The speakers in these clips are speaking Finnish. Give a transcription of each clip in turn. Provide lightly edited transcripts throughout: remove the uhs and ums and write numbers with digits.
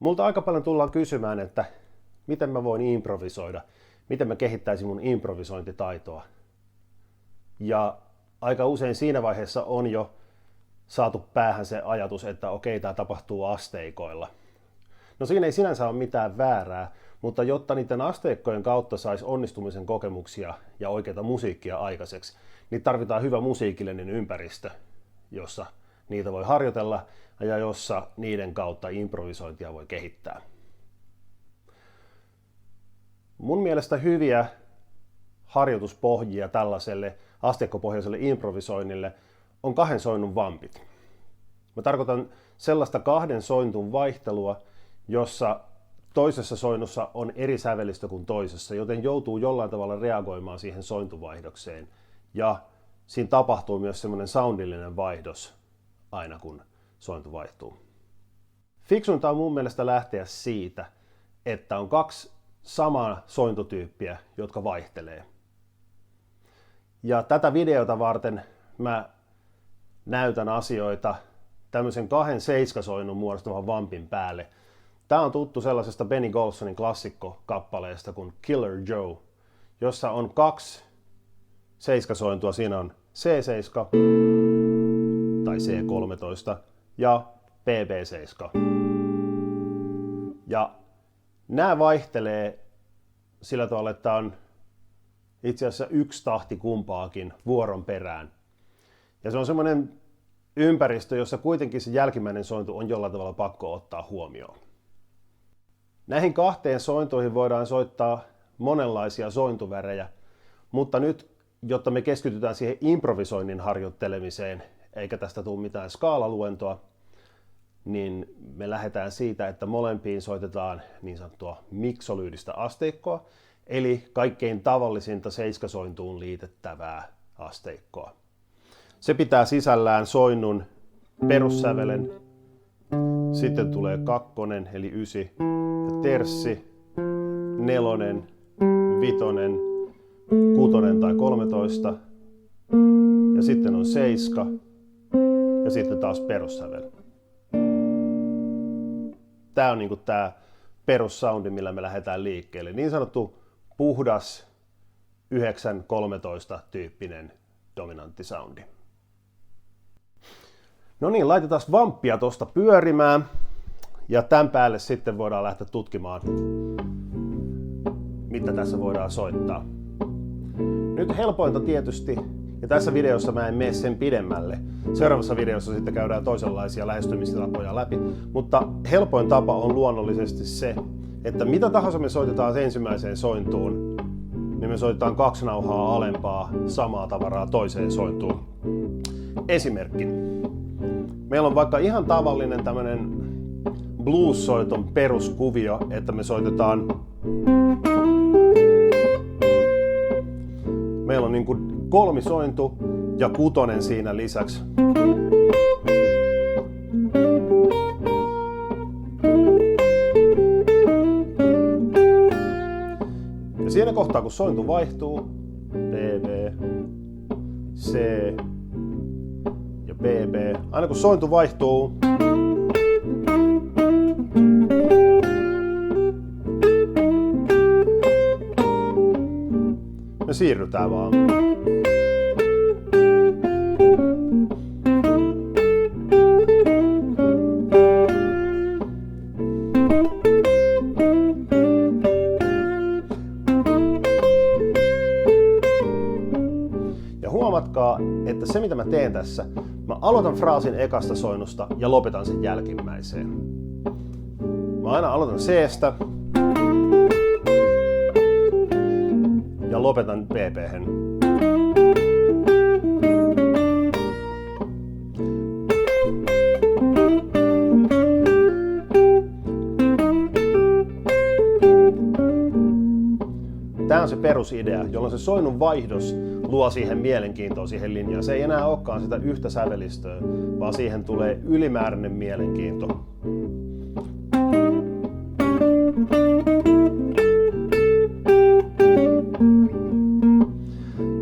Multa aika paljon tullaan kysymään, että miten mä voin improvisoida, miten mä kehittäisin mun improvisointitaitoa. Ja aika usein siinä vaiheessa on jo saatu päähän se ajatus, että okei, tämä tapahtuu asteikoilla. No siinä ei sinänsä ole mitään väärää, mutta jotta niiden asteikkojen kautta saisi onnistumisen kokemuksia ja oikeata musiikkia aikaiseksi, niin tarvitaan hyvä musiikillinen ympäristö, jossa niitä voi harjoitella ja jossa niiden kautta improvisointia voi kehittää. Mun mielestä hyviä harjoituspohjia tällaiselle asteikkopohjaiselle improvisoinnille on 2 soinnun vampit. Mä tarkoitan sellaista 2 sointun vaihtelua, jossa toisessa soinnussa on eri sävelistö kuin toisessa, joten joutuu jollain tavalla reagoimaan siihen sointuvaihdokseen. Ja siinä tapahtuu myös semmoinen soundillinen vaihdos aina kun sointu vaihtuu. Fiksuinta on mun mielestä lähteä siitä, että on 2 samaa sointutyyppiä, jotka vaihtelee. Ja tätä videota varten mä näytän asioita tämmöisen 2 seiskasoinnun muodostavan vampin päälle. Tää on tuttu sellaisesta Benny Golsonin klassikkokappaleesta kuin Killer Joe, jossa on 2 seiskasointua. Siinä on C7 tai C13 ja BB7. Ja nämä vaihtelee sillä tavalla, että on itse asiassa 1 tahti kumpaakin vuoron perään. Ja se on semmoinen ympäristö, jossa kuitenkin se jälkimmäinen sointu on jollain tavalla pakko ottaa huomioon. Näihin 2 sointuihin voidaan soittaa monenlaisia sointuvärejä, mutta nyt, jotta me keskitytään siihen improvisoinnin harjoittelemiseen, eikä tästä tule mitään skaalaluentoa, niin me lähdetään siitä, että molempiin soitetaan niin sanottua miksolyydistä asteikkoa, eli kaikkein tavallisinta seiskasointuun liitettävää asteikkoa. Se pitää sisällään soinnun perussävelen, sitten tulee 2 eli 9 ja terssi, 4, 5, 6 tai 13 ja sitten on 7 ja sitten taas perussävel. Tämä on niinku tämä perussoundi, millä me lähdetään liikkeelle. Niin sanottu puhdas 9-13 tyyppinen dominanttisoundi. No niin, laitetaan vamppia tuosta pyörimään ja tämän päälle sitten voidaan lähteä tutkimaan, mitä tässä voidaan soittaa. Nyt helpointa tietysti, ja tässä videossa mä en mene sen pidemmälle. Seuraavassa videossa sitten käydään toisenlaisia lähestymistapoja läpi, mutta helpoin tapa on luonnollisesti se, että mitä tahansa me soitetaan ensimmäiseen sointuun, niin me soitetaan 2 nauhaa alempaa samaa tavaraa toiseen sointuun. Esimerkki. Meillä on vaikka ihan tavallinen tämmönen blues-soiton peruskuvio, että me soitetaan. Meillä on niin kuin 3 sointu ja 6 siinä lisäksi. Ja siinä kohtaa kun sointu vaihtuu, B, C ja BB, aina kun sointu vaihtuu, me siirrytään vaan. Ja huomatkaa, että se mitä mä teen tässä, mä aloitan fraasin ekasta soinnusta ja lopetan sen jälkimmäiseen. Mä aina aloitan C:stä ja lopetan BB:hen. Tämä on se perusidea, jolloin se soinnun vaihdos luo siihen mielenkiintoa siihen linjaan. Se ei enää olekaan sitä yhtä sävelistöä, vaan siihen tulee ylimääräinen mielenkiinto.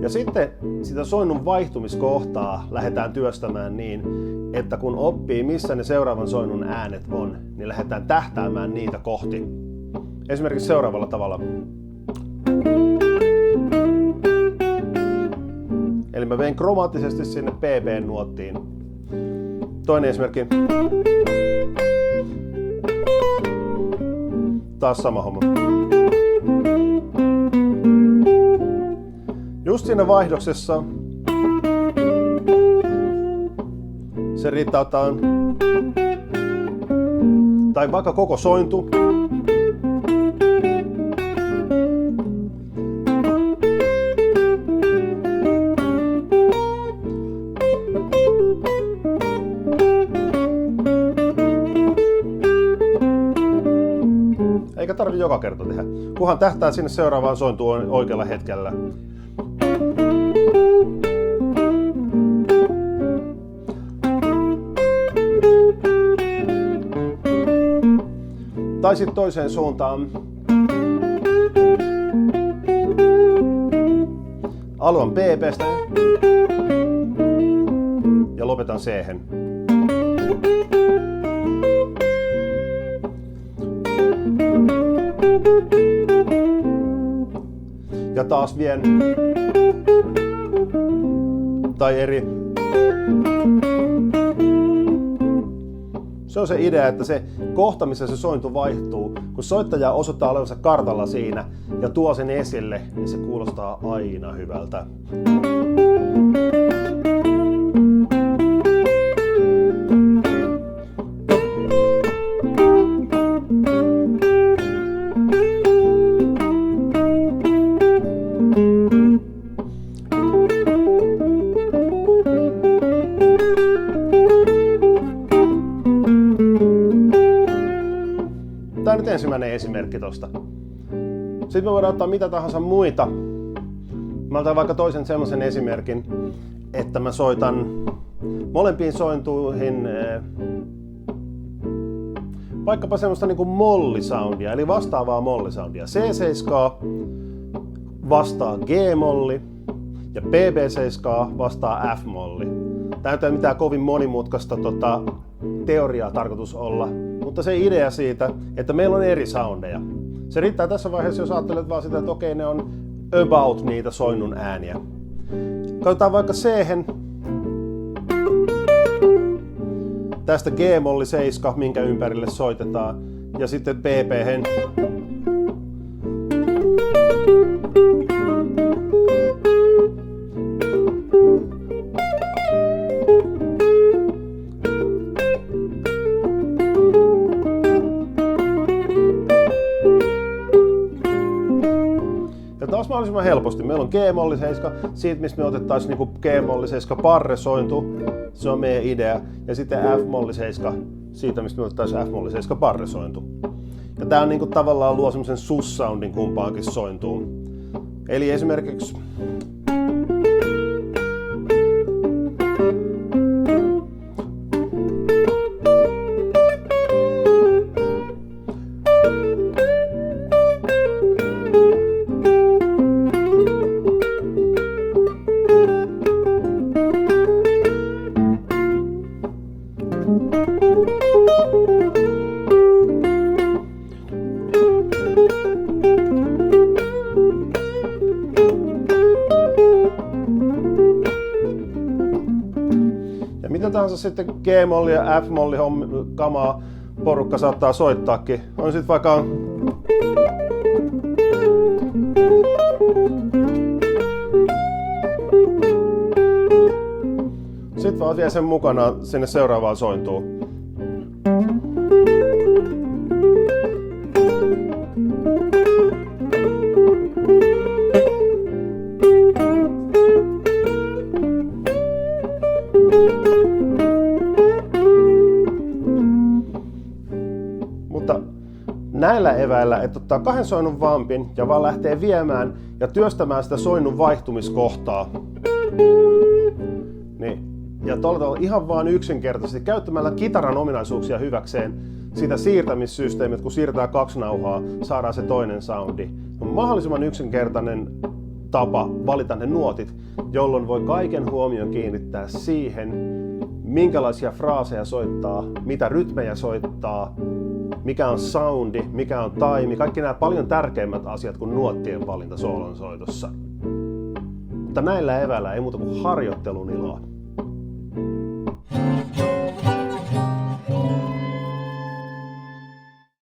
Ja sitten sitä soinnun vaihtumiskohtaa lähdetään työstämään niin, että kun oppii missä ne seuraavan soinnun äänet on, niin lähdetään tähtäämään niitä kohti. Esimerkiksi seuraavalla tavalla. Eli mä vein kromaattisesti sinne pp-nuottiin. Toinen esimerkki. Taas sama homma. Just siinä vaihdoksessa se riittää ottaa, tai vaikka koko sointu. Eikä tarvitse joka kerta tehdä, kunhan tähtää sinne seuraavaan sointuun oikealla hetkellä. Tai sitten toiseen suuntaan. Aloitan pp:stä ja lopetan C-hen. Ja taas vien. Tai eri. Se on se idea, että se kohta, missä se sointu vaihtuu, kun soittaja osoittaa olevansa kartalla siinä ja tuo sen esille, niin se kuulostaa aina hyvältä. Tämä on nyt ensimmäinen esimerkki tosta. Sitten me voidaan ottaa mitä tahansa muita. Mä otan vaikka toisen semmoisen esimerkin, että mä soitan molempiin sointuihin vaikkapa semmoista niinku mollisoundia, eli vastaavaa mollisoundia. C7 vastaa G-molli ja BB7 vastaa F-molli. Tämä ei ole mitään kovin monimutkaista teoriaa tarkoitus olla, mutta se idea siitä, että meillä on eri soundeja. Se riittää tässä vaiheessa, jos ajattelet vaan sitä, että okei, ne on about niitä soinnun ääniä. Katsotaan vaikka C-hen. Tästä G-molli 7, minkä ympärille soitetaan. Ja sitten BB-hen. Taas mahdollisimman helposti. Meillä on G-molli 7, siitä mistä me otettaisiin niinku G-molli 7 parresointu, se on meidän idea. Ja sitten F-molli 7, siitä mistä me otettaisiin F-molli 7 parresointu. Ja tää on niinku tavallaan luo semmosen sus-soundin kumpaankin sointuun. Eli esimerkiksi mitä tahansa sitten G-molli ja F-molli kamaa porukka saattaa soittaakin. On sitten vaikka sitten vaan vie sen mukana sinne seuraavaan sointuun. Mutta näillä eväillä, että ottaa kahden soinnun vampin ja vaan lähtee viemään ja työstämään sitä soinnun vaihtumiskohtaa. Niin, ja tuolla ihan vaan yksinkertaisesti käyttämällä kitaran ominaisuuksia hyväkseen sitä siirtämissysteemiä, kun siirretään kaksi nauhaa, saadaan se toinen soundi. On mahdollisimman yksinkertainen tapa valita ne nuotit, jolloin voi kaiken huomion kiinnittää siihen, minkälaisia fraaseja soittaa, mitä rytmejä soittaa, mikä on soundi, mikä on taimi, kaikki nämä paljon tärkeimmät asiat kuin nuottien valinta soolon soitossa. Mutta näillä eväillä ei muuta kuin harjoittelun iloa.